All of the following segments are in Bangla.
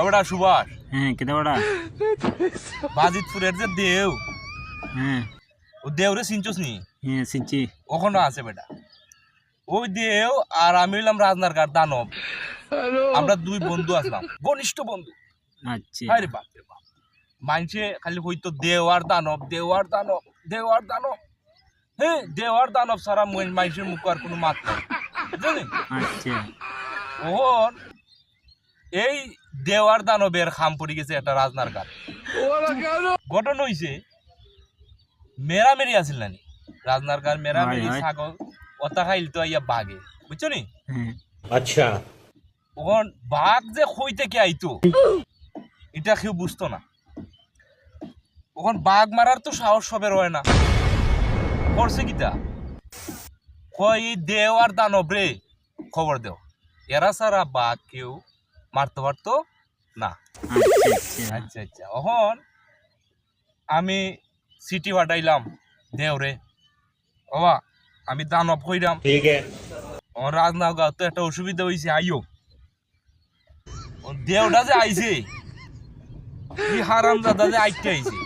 ওটা সুভাষ। হ্যাঁ কেটা বড়া বাজিতপুরের যে দেও, হ্যাঁ ও দেওরে চিনছস নি? হ্যাঁ চিনছি ওখানে আছে বেটা। ওই দেও আর আমি হইলাম রাজনারগার দানব। আমরা দুই বন্ধু আসলাম, ঘনিষ্ঠ বন্ধু। আচ্ছা আরে বাপ রে বাপ, মানছে খালি হইতো দেও আর দানব, দেও আর দানব, দেও আর দানব। হ্যাঁ, দেও আর দানব সারা মানুষের মুখ আর কোনো মাত নাই, বুঝলি? আচ্ছা ওহন এই দেওয়ার দানবের খাম পড়ে গেছে একটা রাজনারগার। ঘটনা হইছে মেরামেরি আছিল নানি রাজনারগার মেরামেরি হয়। ছাগল ওতা খাইল তো আইয়া বাঘে, বুঝছো নি? হ্যাঁ अच्छा ওখন বাঘ যে কই থেকে আইতো এটা কেউ বুঝতো না। ওখন বাঘ মারার তো সাহস সবের হয় না। করছে কিতা, কই দেও আর দানব রে খবর দেও, এরা সারা বাঘ কেউ মারতে পারতো না। আচ্ছা আচ্ছা আচ্ছা আচ্ছা, ওখন আমি সিটি পাঠাইলাম দেওরে, বাবা আমি দানব কইরাম ठीक है আমার রাজনাগাঁও তো একটা অসুবিধা হয়েছে, আইও। ও দেওটা যে আইছে, কি হারাম দাদা যে আইতে আইছে,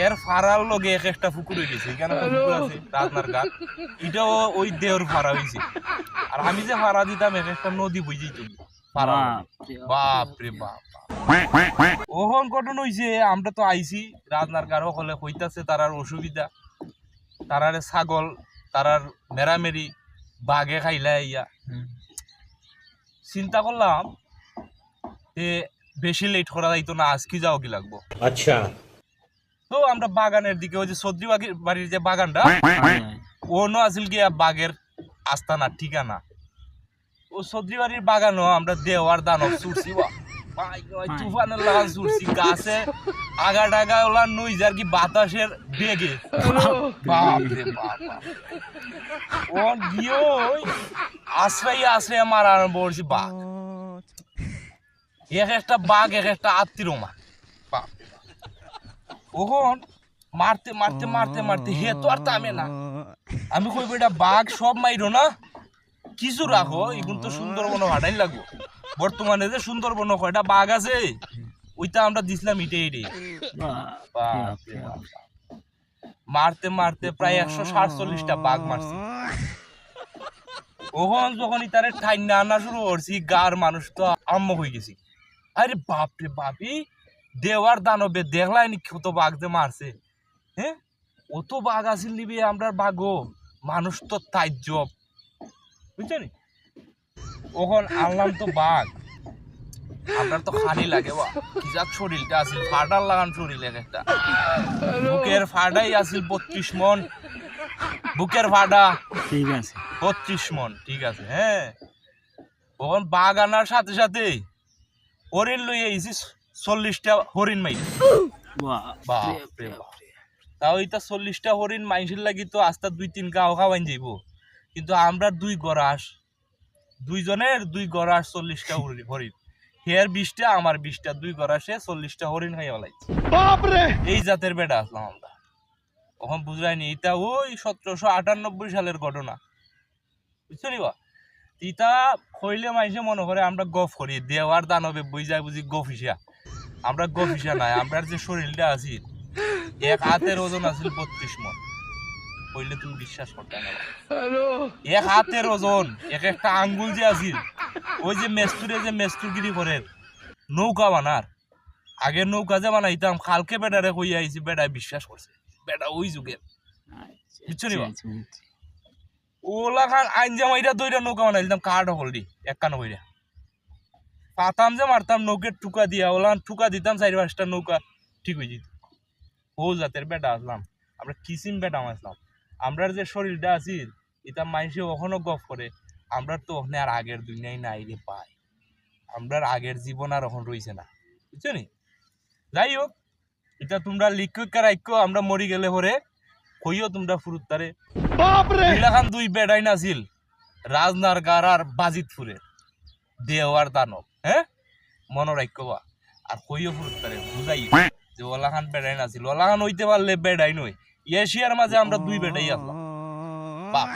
এর ফাড়ার লগে এক একটা পুকুর হয়ে গেছে। এখানে একটা পুকুর আছে রাজনারগাঁ, এটাও ওই দেওর ফাড়া হয়েছে। আর আমি যে ফাড়া দিতাম এক একটা নদী বুঝেই তুমি ফাড়া। বাপ রে বাপ, ওখন ঘটনা হইছে আমরা তো আইছি রাজনারগাঁও হলে হইতাছে তারার অসুবিধা, তারারে ছাগল তারার মেরামেরি বাঘে খাইলা ইয়া। চিন্তা করলাম যে বেশি লেট করা যাইতো না, আজকে যাও কি লাগবো। अच्छा তো আমরা বাগানের দিকে, ওই যে চৌধুরী বাড়ির যে বাগানটা, ওনো আছিল গিয়া বাঘের আস্তানা ঠিকানা। ও চৌধুরী বাড়ির বাগানও আমরা দেওয়ার দানব ছুটছি, তুফানের লাগান ছুটছি, গাছে আগা টাগা ওলা নই যার কি বাতাসের বেগে। বাপ রে বাপ, ও গিয়ে আশ্রয় আশ্রয় মারা আরম্ভ করছি। বাঘ এক একটা বাঘ এক একটা আত্মীয় মা। বাপ, ওখন মারতে মারতে মারতে মারতে হে তো আর থামে না। আমি কই বেটা বাঘ সব মাইরো না, কিছু রাখো, এগুলো তো সুন্দরবন হাঁটাই লাগবো। বর্তমানে যে সুন্দরবন কয়টা বাঘ আছে ওইটা আমরা দিছিলাম ইটে ইটে। মারতে মারতে প্রায় 147টা বাঘ মারছি। ওখন যখন ইতারে ঠাই না আনা শুরু করছি, গার মানুষ তো আম্ম হয়ে গেছি। আরে বাপ রে বাপ, এই দেওয়ার দানবে দেখলাই নি কত বাঘ যে মারছে। হ্যাঁ, অত বাঘ আসিল নিবি আমরা বাঘও, মানুষ তো তাজ্জব, বুঝছো নি? ওখন আনলাম তো বাঘ, আপনার তো খালি লাগে বা কি যাক শরীরটা আসিল ফাটার লাগান শরীর একটা। বুকের ফাটাই আসিল 32 মন, বুকের ফাটা ঠিক আছে 32 মন, ঠিক আছে। হ্যাঁ, ওখন বাঘ আনার সাথে সাথে হরিণ লই আইছি 40টা হরিণ মাই। বাপ রে বাপ, তাও এটা 40টা হরিণ মাইসির লাগি তো আস্তে 2-3 গাও খাওয়াইন যাইব, কিন্তু আমরা দুইজনের 2 গরাস 40টা হরিণ, হের 20টা আমার 20টা, 2 গরাসে 40টা হরিণ খাইয়া লাইছে। এই জাতের বেটা আসলাম আমরা। তখন বুঝলাইনি এটা ওই 1798 সালের ঘটনা, বুঝছো নি? বা ইটা কইলে মাইসে মনে করে আমরা গফ করি, দেওয়ার দানবে বই যায় বুঝি গফিসা। আমরা গফিসা নাই, আমরা যে শরীরটা আছি এক হাতের ওজন আছিল 32 মন, কইলে তুমি বিশ্বাস করতে না। এক হাতের ওজন, এক একটা আঙ্গুল যে আছিল, ওই যে মেস্তুরে যে মেস্তুরগিরি করে নৌকা বানার, আগে নৌকা যে বানাইতাম কালকে বেটারে কই আইছি, বেটা বিশ্বাস করছে, বেটা ওই যুগের, বুঝছো নি? ওলা খান আইনজা মাইরা দইরা নৌকা বানাই দিতাম কাঠ হলদি একখানো কইরা পাতাম যে মারতাম নৌকের টুকা দিয়া, ওলা টুকা দিতাম 4-5টা নৌকা ঠিক হয়ে যেত। ও জাতের বেটা আসলাম আমরা, কিসিম বেটা আসলাম। আমরার যে শরীরটা আছিল এটা মাইসে কখনো গফ করে, আমরার তো ওখানে আর আগের দুনিয়ায় নাই রে পাই, আমরার আগের জীবন আর ওখানে রইছে না, বুঝছো নি? যাই হোক, এটা তোমরা লিখো রাখো, আমরা মরি গেলে পরে কইও তোমরা ফুরুত্তারে খান 2 বেড়াই নাছিল রাজনারগাঁও আর বাজিতপুরের দেওয়ার দানব। হ্যাঁ, মনে রাখবা আর কইও ফুরুত্তারে বুঝাই যে ওলাখান বেড়াই নাছিল, ওলাখান হইতে পারলে বেড়াই নই, এশিয়ার মাঝে আমরা 2 বেড়াই আসলাম। বাপ